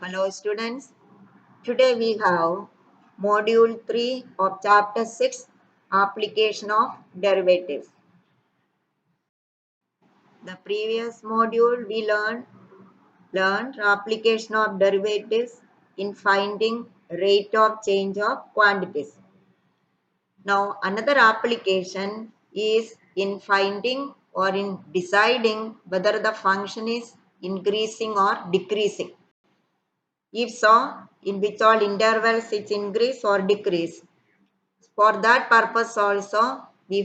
Hello students, today we have module 3 of chapter 6 application of derivatives. The previous module we learned application of derivatives in finding rate of change of quantities. Now another application is in finding or in deciding whether the function is increasing or decreasing. If so, in which all intervals it increase or decrease. For that purpose also, we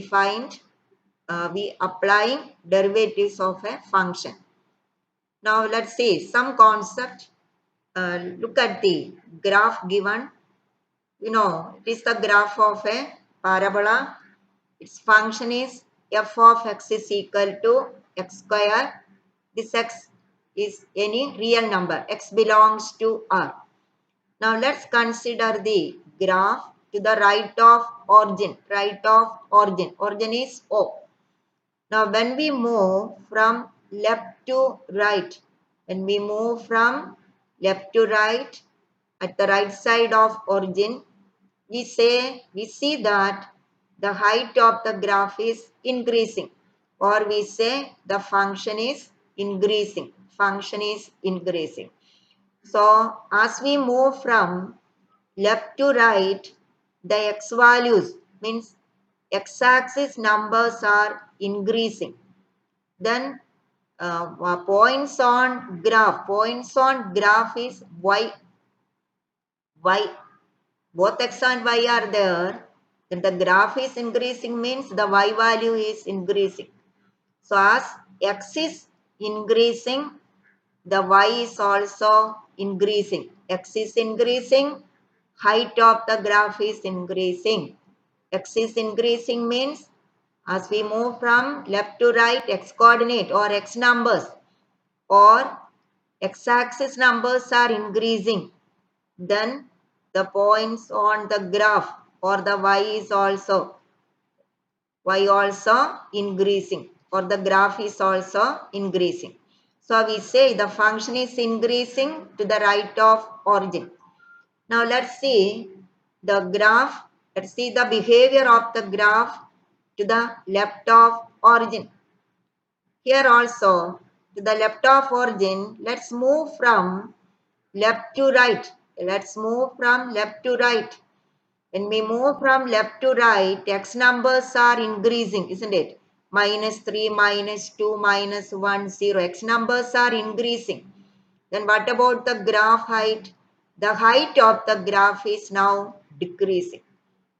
applying derivatives of a function. Now let's see some concept. Look at the graph given. It is the graph of a parabola. Its function is f of x is equal to x square. This x is any real number. X belongs to R. Now let's consider the graph to the right of origin. Origin is O. Now when we move from left to right, at the right side of origin, we see that the height of the graph is increasing, or we say the function is increasing. So as we move from left to right, the x values means x-axis numbers are increasing. Then points on graph is y. Both x and y are there. Then the graph is increasing means the y value is increasing. So as x is increasing, the y is also increasing. X is increasing, height of the graph is increasing. X is increasing means as we move from left to right, x coordinate or x numbers or x-axis numbers are increasing. Then the points on the graph or the y also increasing, or the graph is also increasing. So we say the function is increasing to the right of origin. Now let's see the graph. Let's see the behavior of the graph to the left of origin. Here also to the left of origin, let's move from left to right. When we move from left to right, x numbers are increasing, isn't it? -3, -2, -1, 0. X numbers are increasing. Then what about the graph height? The height of the graph is now decreasing.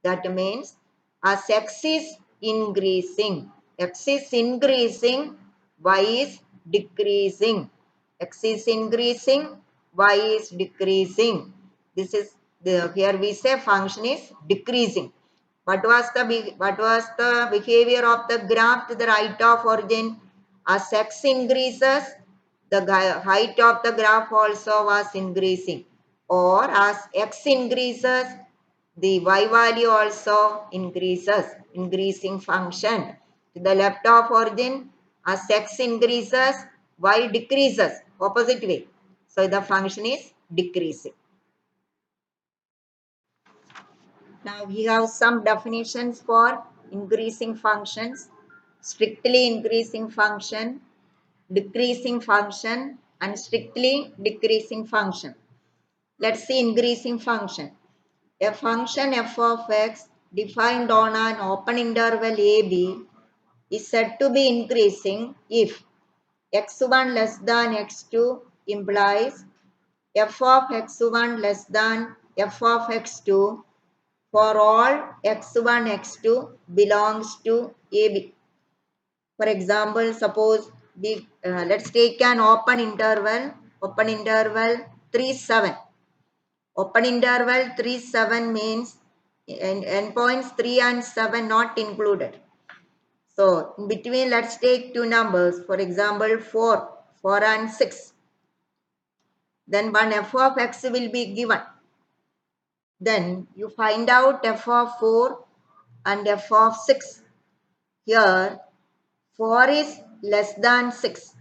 That means as x is increasing, y is decreasing. X is increasing, y is decreasing. This is here we say function is decreasing. What was the behavior of the graph to the right of origin? As x increases, the height of the graph also was increasing. Or as x increases, the y value also increases. Increasing function. To the left of origin, as x increases, y decreases. Opposite way. So the function is decreasing. Now we have some definitions for increasing functions. Strictly increasing function, decreasing function, and strictly decreasing function. Let's see increasing function. A function f of x defined on an open interval ab is said to be increasing if x1 less than x2 implies f of x1 less than f of x2 for all x1, x2 belongs to AB. For example, suppose let's take an open interval 3, 7. Open interval 3, 7 means endpoints 3 and 7 not included. So in between, let's take two numbers. For example, 4 and 6. Then one f of x will be given. Then you find out f of 4 and f of 6. Here 4 is less than 6.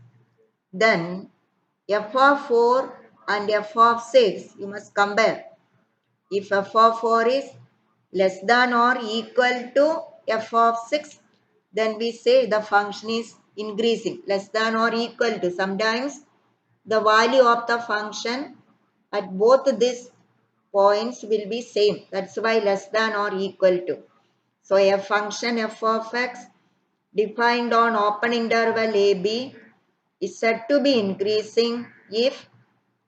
Then f of 4 and f of 6, you must compare. If f of 4 is less than or equal to f of 6, then we say the function is increasing, less than or equal to. Sometimes the value of the function at both these points will be same. That's why less than or equal to. So a function f of x defined on open interval ab is said to be increasing if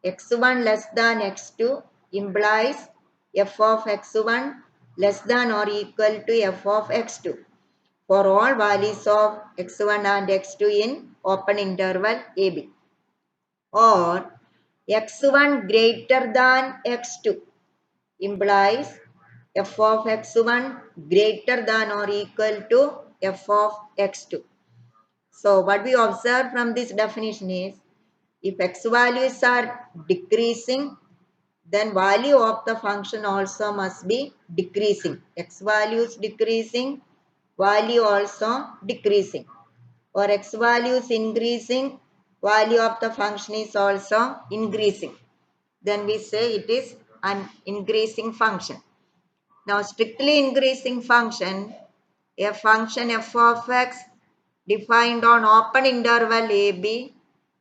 x1 less than x2 implies f of x1 less than or equal to f of x2 for all values of x1 and x2 in open interval ab, or x1 greater than x2 implies f of x1 greater than or equal to f of x2. So what we observe from this definition is, if x values are decreasing, then value of the function also must be decreasing. X values decreasing, value also decreasing. Or x values increasing, value of the function is also increasing. Then we say it is an increasing function. Now strictly increasing function, a function f of x defined on open interval ab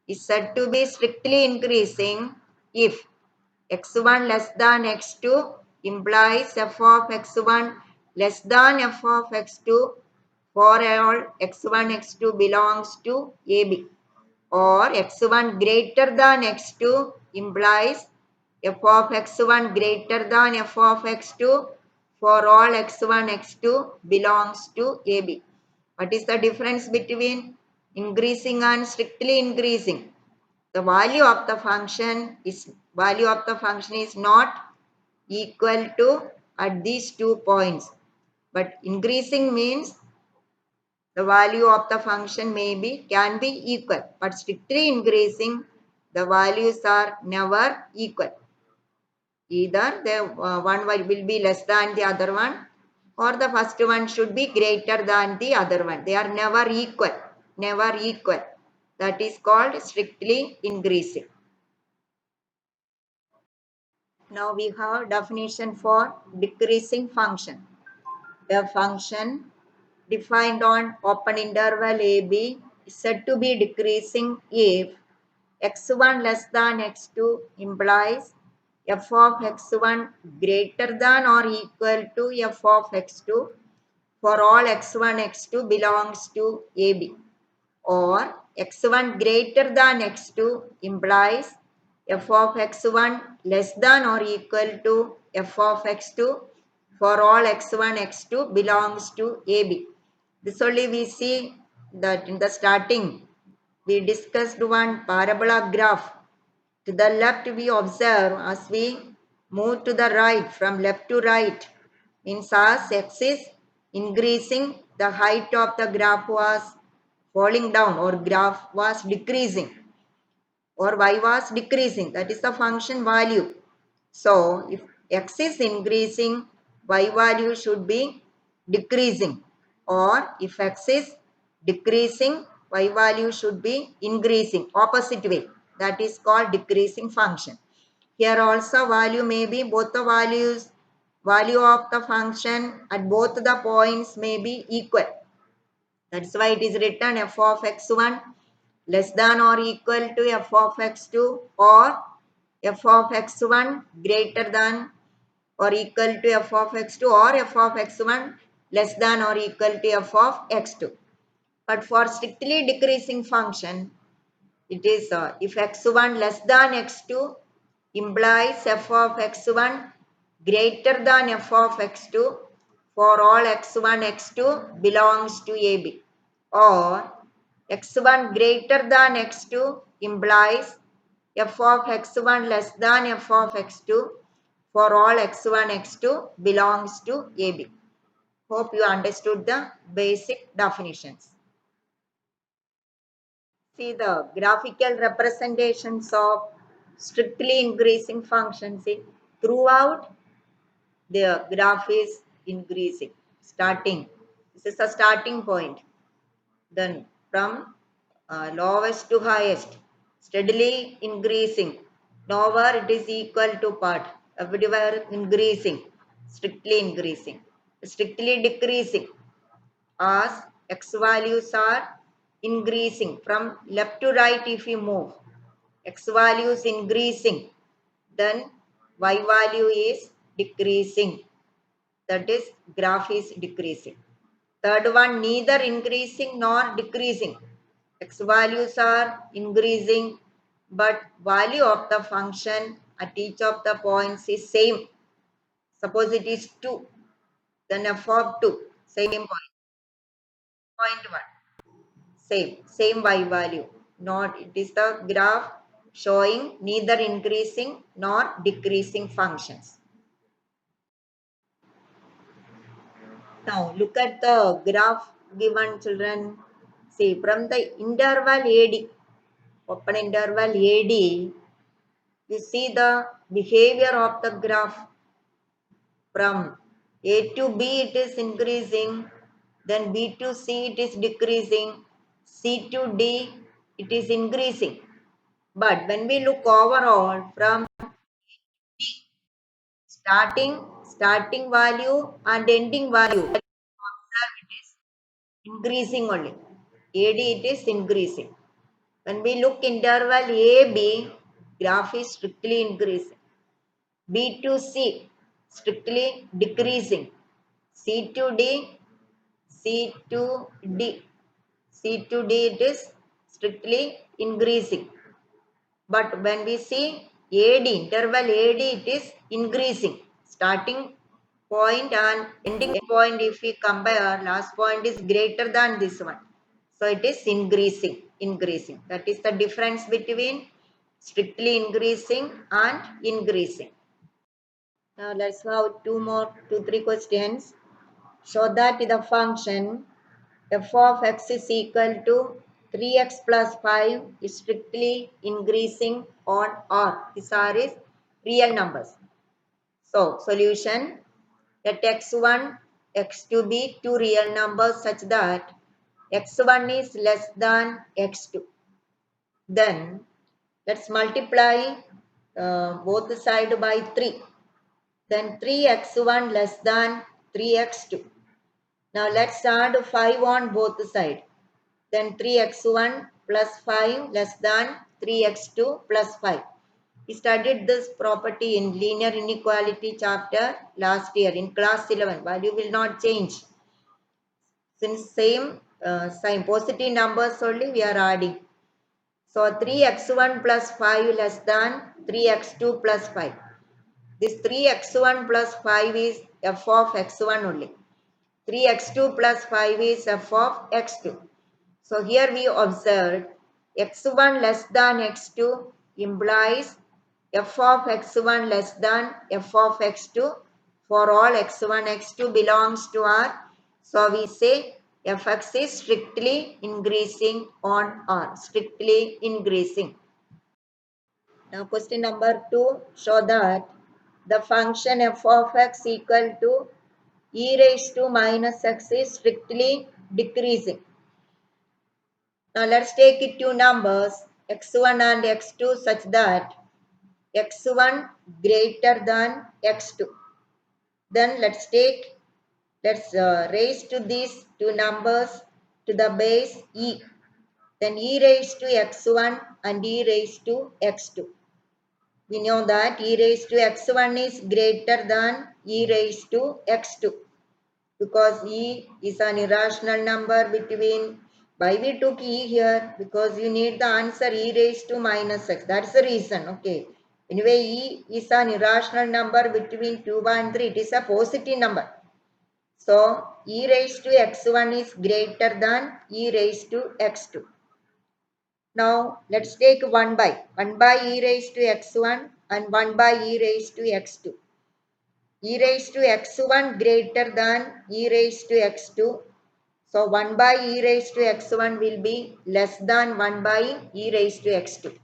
is said to be strictly increasing if x1 less than x2 implies f of x1 less than f of x2 for all x1 x2 belongs to ab, or x1 greater than x2 implies f of x1 greater than f of x2 for all x1 x2 belongs to ab. What is the difference between increasing and strictly increasing? The value of the function is not equal to at these 2 points, but increasing means the value of the function can be equal, but strictly increasing, the values are never equal. Either the one will be less than the other one, or the first one should be greater than the other one. They are never equal, never equal. That is called strictly increasing. Now we have definition for decreasing function. A function defined on open interval ab is said to be decreasing if x1 less than x2 implies f of x1 greater than or equal to f of x2 for all x1 x2 belongs to ab, or x1 greater than x2 implies f of x1 less than or equal to f of x2 for all x1 x2 belongs to ab. This only we see that in the starting we discussed one parabola graph. To the left we observe as we move to the right, from left to right, means as x is increasing, the height of the graph was falling down, or graph was decreasing, or y was decreasing. That is the function value. So if x is increasing, y value should be decreasing, or if x is decreasing, y value should be increasing, opposite way. That is called decreasing function. Here also value may be both the value of the function at both the points may be equal. That's why it is written f of x1 less than or equal to f of x2, or f of x1 greater than or equal to f of x2, or f of x1 less than or equal to f of x2. But for strictly decreasing function, it is if x1 less than x2 implies f of x1 greater than f of x2 for all x1 x2 belongs to ab, or x1 greater than x2 implies f of x1 less than f of x2 for all x1 x2 belongs to ab. Hope you understood the basic definitions. See the graphical representations of strictly increasing functions. See, throughout the graph is increasing. Starting, this is a starting point. Then from lowest to highest, steadily increasing. Nowhere it is equal to part. Everywhere increasing, strictly increasing, strictly decreasing. As x values are increasing from left to right, if we move, x value is increasing, then y value is decreasing. That is, graph is decreasing. Third one, neither increasing nor decreasing. X values are increasing, but value of the function at each of the points is same. Suppose it is 2, then f of 2, same point, point 1, same y value. Not, it is the graph showing neither increasing nor decreasing functions. Now look at the graph given, children. See, from the interval AD, open interval AD, you see the behavior of the graph. From A to B it is increasing, then B to C it is decreasing, C to D it is increasing. But when we look overall from starting value and ending value, observe it is increasing only. AD it is increasing. When we look interval AB, graph is strictly increasing. B to C, strictly decreasing. C to D, C to D, C to D it is strictly increasing. But when we see AD, interval AD, it is increasing. Starting point and ending point, if we compare, last point is greater than this one. So it is increasing. That is the difference between strictly increasing and increasing. Now let's have two, three questions. Show that the function f of x is equal to 3x plus 5 is strictly increasing on R. These are is real numbers. So solution, let x1, x2 be two real numbers such that x1 is less than x2. Then let's multiply both sides by 3. Then 3x1 less than 3x2. Now let's add 5 on both sides. Then 3x1 plus 5 less than 3x2 plus 5. We studied this property in linear inequality chapter last year in class 11. Value will not change. Since same sign, positive numbers only we are adding. So 3x1 plus 5 less than 3x2 plus 5. This 3x1 plus 5 is f of x1 only. 3x2 plus 5 is f of x2. So here we observed x1 less than x2 implies f of x1 less than f of x2 for all x1, x2 belongs to R. So we say fx is strictly increasing on R, strictly increasing. Now question number 2, show that the function f of x equal to e raised to minus x is strictly decreasing. Now let's take it to numbers x1 and x2 such that x1 greater than x2. Then let's raise to these two numbers to the base e. Then e raised to x1 and e raised to x2. We know that e raised to x1 is greater than e raised to x2. Because e is an irrational number between, why we took e here, because you need the answer e raised to minus x, that's the reason. Okay, anyway e is an irrational number between 2 and 3, it is a positive number. So e raised to x1 is greater than e raised to x2. Now let's take 1 by e raised to x1 and 1 by e raised to x2. E raised to x1 greater than e raised to x2. So 1 by e raised to x1 will be less than 1 by e raised to x2.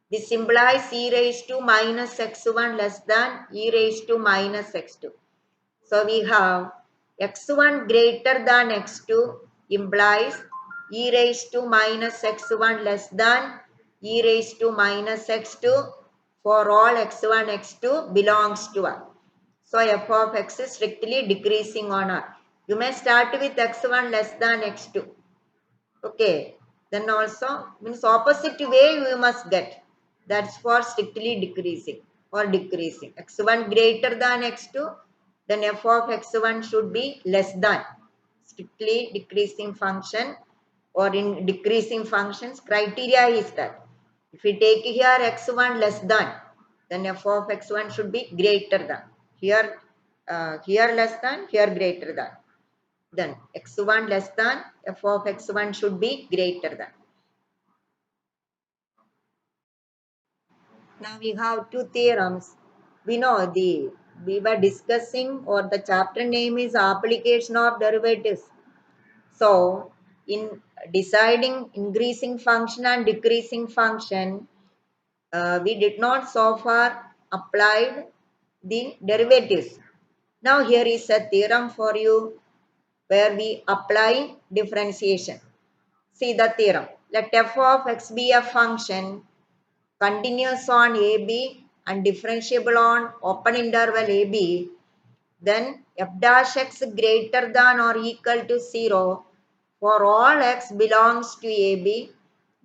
This implies e raised to minus x1 less than e raised to minus x2. So we have x1 greater than x2 implies e raised to minus x1 less than e raised to minus x2 for all x1, x2 belongs to R. So f of x is strictly decreasing on R. You may start with x1 less than x2. Okay. Then also means opposite way you must get. That's for strictly decreasing or decreasing. x1 greater than x2, then f of x1 should be less than. Strictly decreasing function or in decreasing functions criteria is that. If we take here x1 less than, then f of x1 should be greater than. Here less than, here greater than. Then x1 less than, f of x1 should be greater than. Now we have two theorems. We know we were discussing or the chapter name is application of derivatives. So in deciding increasing function and decreasing function, we did not so far applied the derivatives. Now here is a theorem for you where we apply differentiation. See the theorem. Let f of x be a function continuous on AB and differentiable on open interval AB, then f dash x greater than or equal to 0 for all x belongs to AB,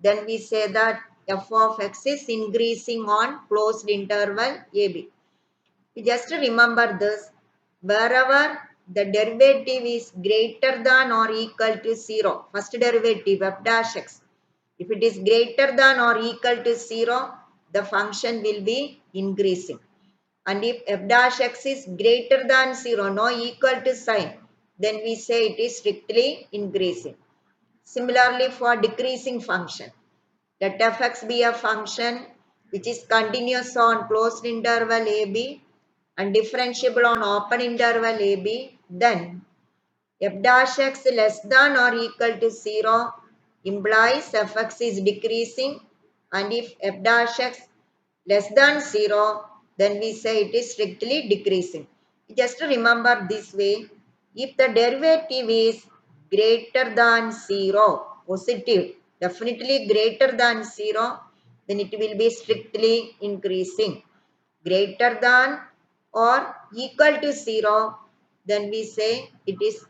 then we say that f of x is increasing on closed interval AB. You just remember this, wherever the derivative is greater than or equal to 0, first derivative f dash x, if it is greater than or equal to 0, the function will be increasing. And if f dash x is greater than 0, no equal to sign, then we say it is strictly increasing. Similarly for decreasing function, let fx be a function which is continuous on closed interval AB and differentiable on open interval AB, then f dash x less than or equal to 0 implies fx is decreasing, and if f dash x less than 0, then we say it is strictly decreasing. Just remember this way, if the derivative is greater than 0, positive, definitely greater than 0, then it will be strictly increasing. Greater than or equal to 0, then we say it is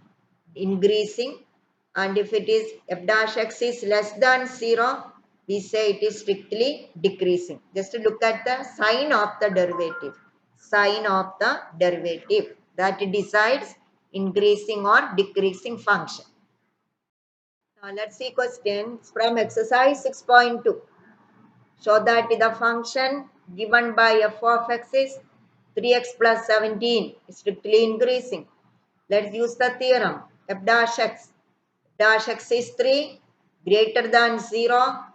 increasing, and if it is f dash x is less than 0, we say it is strictly decreasing. Just look at the sign of the derivative. Sign of the derivative that decides increasing or decreasing function. Now let's see questions from exercise 6.2. Show that the function given by f of x is 3x plus 17 is strictly increasing. Let's use the theorem. F dash x. Dash x is 3 greater than 0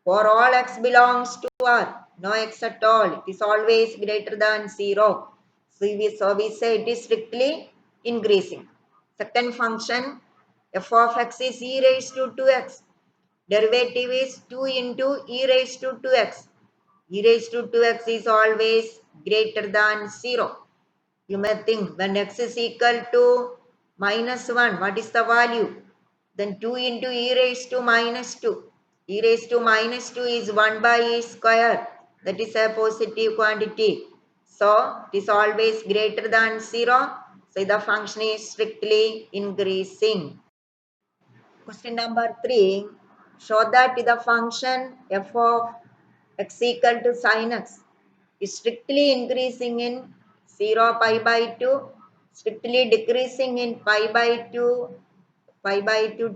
for all x belongs to R. No x at all. It is always greater than 0. So we say it is strictly increasing. Second function, f of x is e raised to 2x. Derivative is 2 into e raised to 2x. E raised to 2x is always greater than 0. You may think when x is equal to minus 1, what is the value? Then 2 into e raised to minus 2. E raised to minus 2 is 1 by e square. That is a positive quantity. So, it is always greater than 0. So, the function is strictly increasing. Question number 3. Show that the function f of x equal to sin x is strictly increasing in 0 pi by 2, strictly decreasing in pi by 2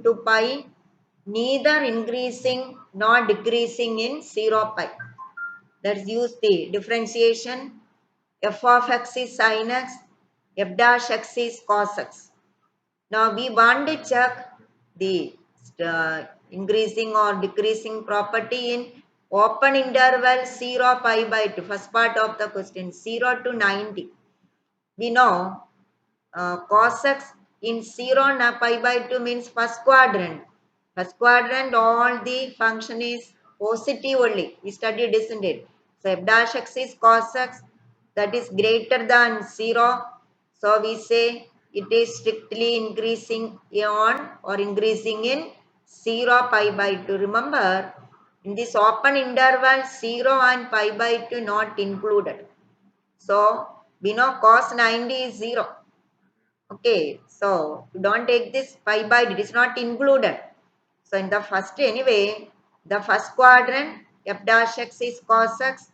to pi, neither increasing nor decreasing in 0 pi. Let's use the differentiation. F of x is sin x, f dash x is cos x. Now we want to check the increasing or decreasing property in open interval 0 pi by 2. First part of the question, 0 to 90. We know cos x in 0 na pi by 2 means first quadrant. First quadrant, all the function is positive only. We studied, isn't it? So f dash x is cos x, that is greater than 0. So we say it is strictly increasing on or increasing in 0 pi by 2. Remember, In this open interval, 0 and pi by 2 not included. So, we know cos 90 is 0. Okay, so you don't take this pi by it is not included. So, in the first anyway, the first quadrant f dash x is cos x,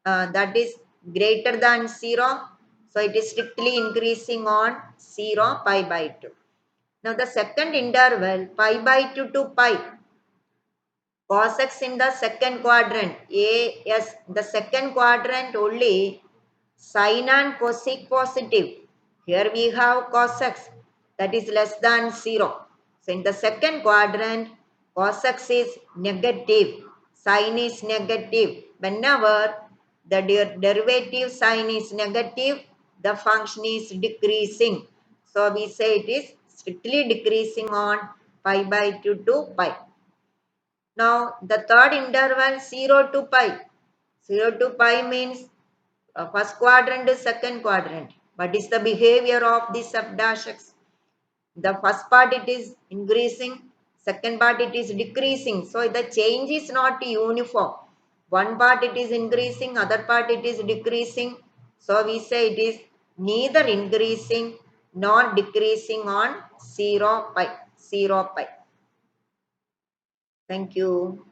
that is greater than 0. So, it is strictly increasing on 0 pi by 2. Now, the second interval pi by 2 to pi. Cos x in the second quadrant. Yes, the second quadrant only sine and cosec positive. Here we have cos x that is less than 0. So in the second quadrant, cos x is negative, sine is negative. Whenever the derivative sign is negative, the function is decreasing. So we say it is strictly decreasing on pi by 2 to pi. Now, the third interval 0 to pi. 0 to pi means first quadrant to second quadrant. What is the behavior of this f dash x? The first part it is increasing, second part it is decreasing. So, the change is not uniform. One part it is increasing, other part it is decreasing. So, we say it is neither increasing nor decreasing on 0 pi. 0 pi. Thank you.